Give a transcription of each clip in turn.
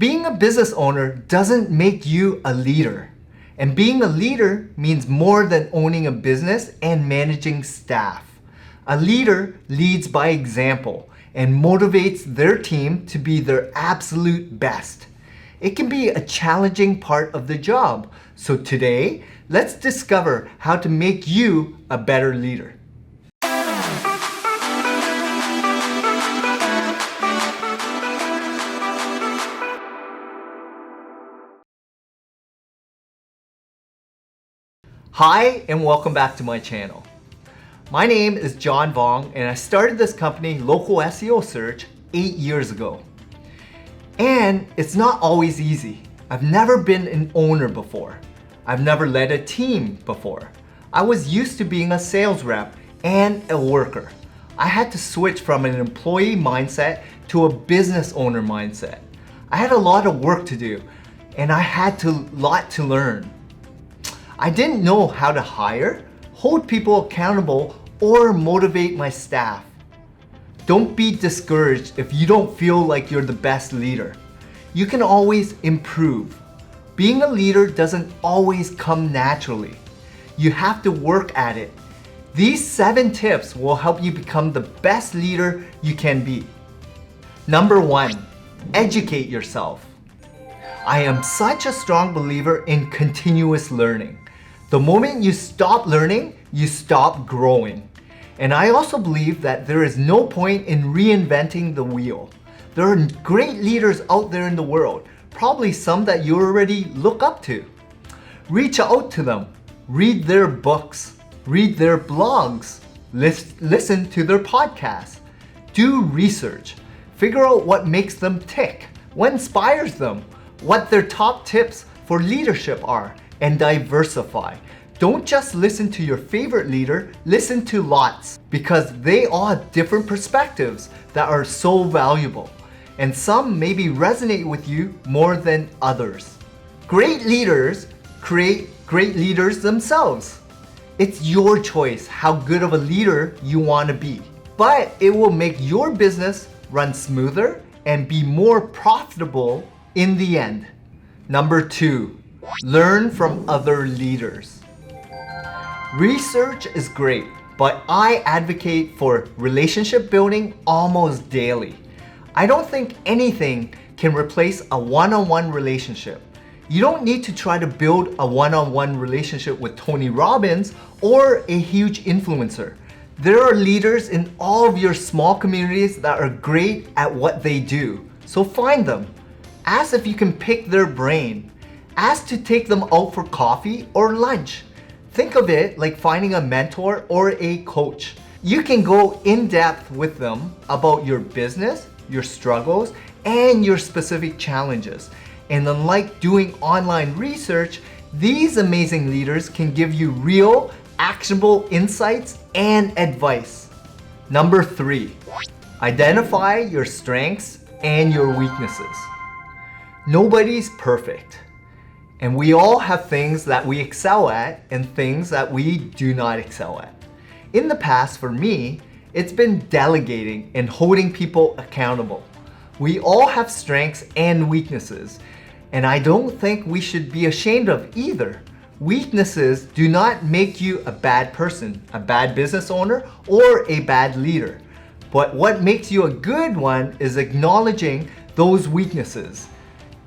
Being a business owner doesn't make you a leader. And being a leader means more than owning a business and managing staff. A leader leads by example and motivates their team to be their absolute best. It can be a challenging part of the job. So today, let's discover how to make you a better leader. Hi, and welcome back to my channel. My name is John Vong, and I started this company, Local SEO Search, 8 years ago. And it's not always easy. I've never been an owner before. I've never led a team before. I was used to being a sales rep and a worker. I had to switch from an employee mindset to a business owner mindset. I had a lot of work to do, and I had a lot to learn. I didn't know how to hire, hold people accountable, or motivate my staff. Don't be discouraged if you don't feel like you're the best leader. You can always improve. Being a leader doesn't always come naturally. You have to work at it. These 7 tips will help you become the best leader you can be. Number 1, educate yourself. I am such a strong believer in continuous learning. The moment you stop learning, you stop growing. And I also believe that there is no point in reinventing the wheel. There are great leaders out there in the world, probably some that you already look up to. Reach out to them, read their books, read their blogs, listen to their podcasts, do research, figure out what makes them tick, what inspires them, what their top tips for leadership are, and diversify. Don't just listen to your favorite leader, listen to lots, because they all have different perspectives that are so valuable. And some maybe resonate with you more than others. Great leaders create great leaders themselves. It's your choice how good of a leader you want to be. But it will make your business run smoother and be more profitable in the end. Number 2, learn from other leaders. Research is great, but I advocate for relationship building almost daily. I don't think anything can replace a one-on-one relationship. You don't need to try to build a one-on-one relationship with Tony Robbins or a huge influencer. There are leaders in all of your small communities that are great at what they do. So find them. Ask if you can pick their brain. Ask to take them out for coffee or lunch. Think of it like finding a mentor or a coach. You can go in depth with them about your business, your struggles, and your specific challenges. And unlike doing online research, these amazing leaders can give you real, actionable insights and advice. Number 3, identify your strengths and your weaknesses. Nobody's perfect. And we all have things that we excel at and things that we do not excel at. In the past, for me, it's been delegating and holding people accountable. We all have strengths and weaknesses, and I don't think we should be ashamed of either. Weaknesses do not make you a bad person, a bad business owner, or a bad leader. But what makes you a good one is acknowledging those weaknesses.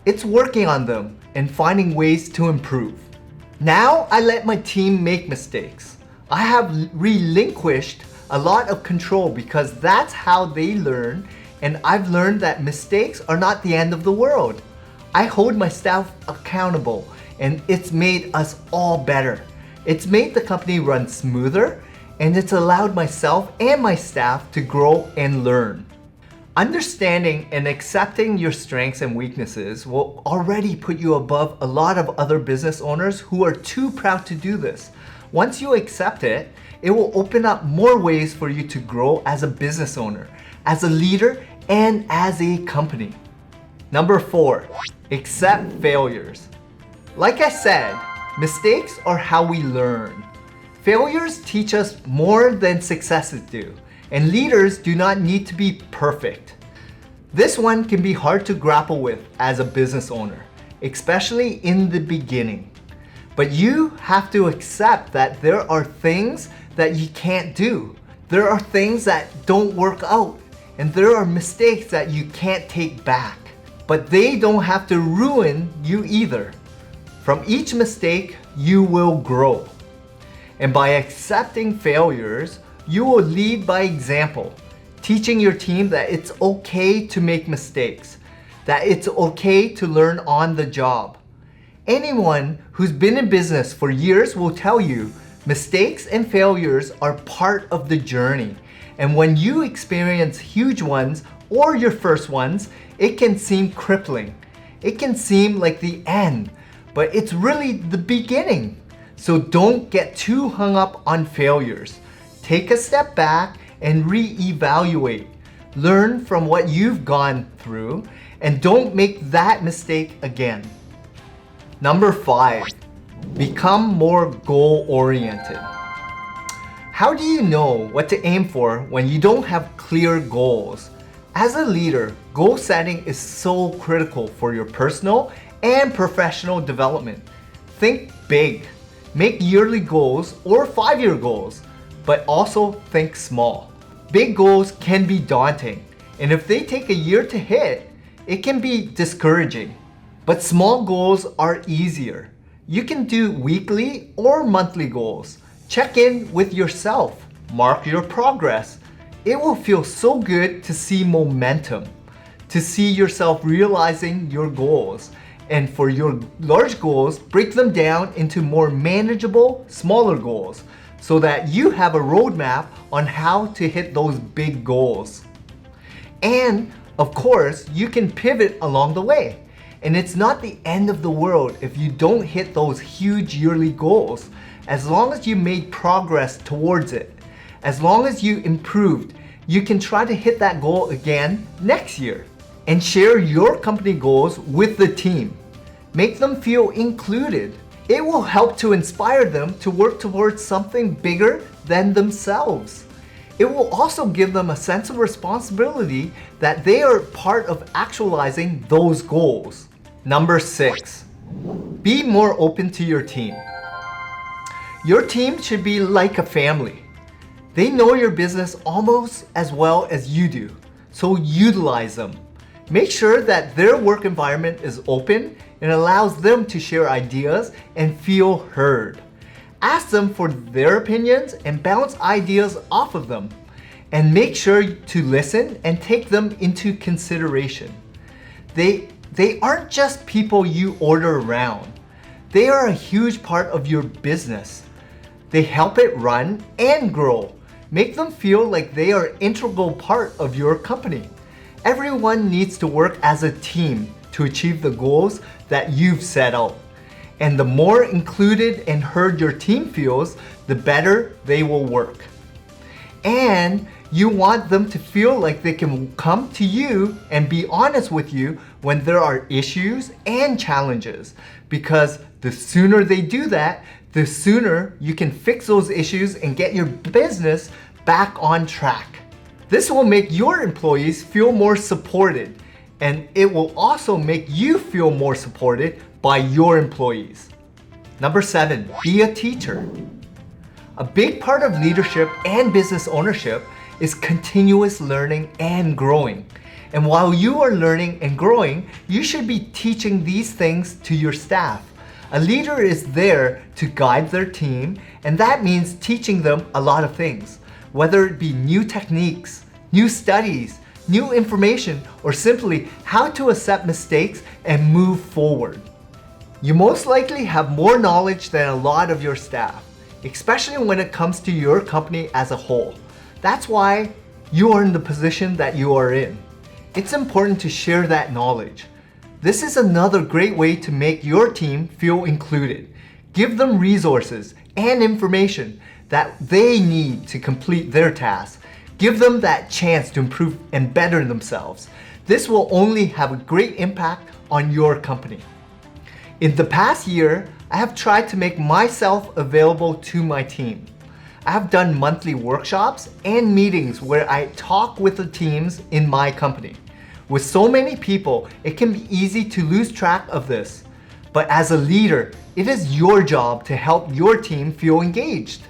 It's working on them and finding ways to improve. Now I let my team make mistakes. I have relinquished a lot of control because that's how they learn, and I've learned that mistakes are not the end of the world. I hold my staff accountable, and it's made us all better. It's made the company run smoother, and it's allowed myself and my staff to grow and learn. Understanding and accepting your strengths and weaknesses will already put you above a lot of other business owners who are too proud to do this. Once you accept it, it will open up more ways for you to grow as a business owner, as a leader, and as a company. Number 4, accept failures. Like I said, mistakes are how we learn. Failures teach us more than successes do, and leaders do not need to be perfect. This one can be hard to grapple with as a business owner, especially in the beginning. But you have to accept that there are things that you can't do. There are things that don't work out, and there are mistakes that you can't take back. But they don't have to ruin you either. From each mistake, you will grow. And by accepting failures, you will lead by example, teaching your team that it's okay to make mistakes, that it's okay to learn on the job. Anyone who's been in business for years will tell you mistakes and failures are part of the journey. And when you experience huge ones or your first ones, it can seem crippling. It can seem like the end, but it's really the beginning. So don't get too hung up on failures. Take a step back and re-evaluate. Learn from what you've gone through and don't make that mistake again. Number 5, become more goal-oriented. How do you know what to aim for when you don't have clear goals? As a leader, goal setting is so critical for your personal and professional development. Think big. Make yearly goals or 5-year goals, but also think small. Big goals can be daunting, and if they take a year to hit, it can be discouraging. But small goals are easier. You can do weekly or monthly goals. Check in with yourself. Mark your progress. It will feel so good to see momentum, to see yourself realizing your goals. And for your large goals, break them down into more manageable, smaller goals so that you have a roadmap on how to hit those big goals. And of course, you can pivot along the way. And it's not the end of the world if you don't hit those huge yearly goals, as long as you made progress towards it. As long as you improved, you can try to hit that goal again next year. And share your company goals with the team. Make them feel included. It will help to inspire them to work towards something bigger than themselves. It will also give them a sense of responsibility that they are part of actualizing those goals. Number 6, be more open to your team. Your team should be like a family. They know your business almost as well as you do, so utilize them. Make sure that their work environment is open and allows them to share ideas and feel heard. Ask them for their opinions and bounce ideas off of them. And make sure to listen and take them into consideration. They aren't just people you order around. They are a huge part of your business. They help it run and grow. Make them feel like they are an integral part of your company. Everyone needs to work as a team to achieve the goals that you've set out. And the more included and heard your team feels, the better they will work. And you want them to feel like they can come to you and be honest with you when there are issues and challenges. Because the sooner they do that, the sooner you can fix those issues and get your business back on track. This will make your employees feel more supported, and it will also make you feel more supported by your employees. Number 7, be a teacher. A big part of leadership and business ownership is continuous learning and growing. And while you are learning and growing, you should be teaching these things to your staff. A leader is there to guide their team, and that means teaching them a lot of things, whether it be new techniques, new studies, new information, or simply how to accept mistakes and move forward. You most likely have more knowledge than a lot of your staff, especially when it comes to your company as a whole. That's why you are in the position that you are in. It's important to share that knowledge. This is another great way to make your team feel included. Give them resources and information that they need to complete their tasks. Give them that chance to improve and better themselves. This will only have a great impact on your company. In the past year, I have tried to make myself available to my team. I have done monthly workshops and meetings where I talk with the teams in my company. With so many people, it can be easy to lose track of this. But as a leader, it is your job to help your team feel engaged.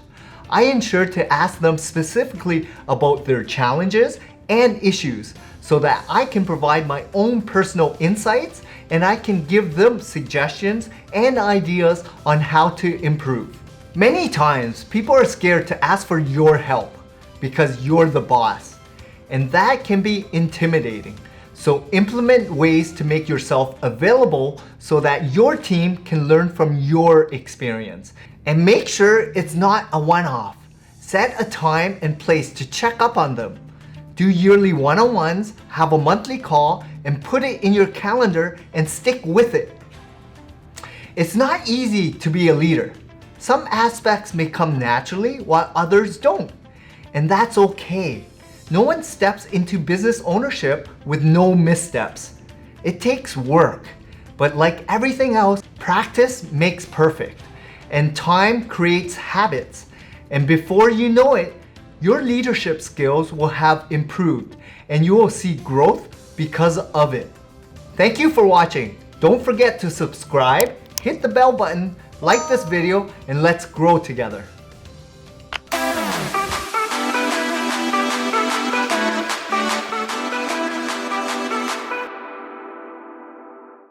I ensure to ask them specifically about their challenges and issues so that I can provide my own personal insights and I can give them suggestions and ideas on how to improve. Many times, people are scared to ask for your help because you're the boss, and that can be intimidating. So implement ways to make yourself available so that your team can learn from your experience. And make sure it's not a one-off. Set a time and place to check up on them. Do yearly one-on-ones, have a monthly call, and put it in your calendar and stick with it. It's not easy to be a leader. Some aspects may come naturally while others don't. And that's okay. No one steps into business ownership with no missteps. It takes work, but like everything else, practice makes perfect, and time creates habits. And before you know it, your leadership skills will have improved, and you will see growth because of it. Thank you for watching. Don't forget to subscribe, hit the bell button, like this video, and let's grow together.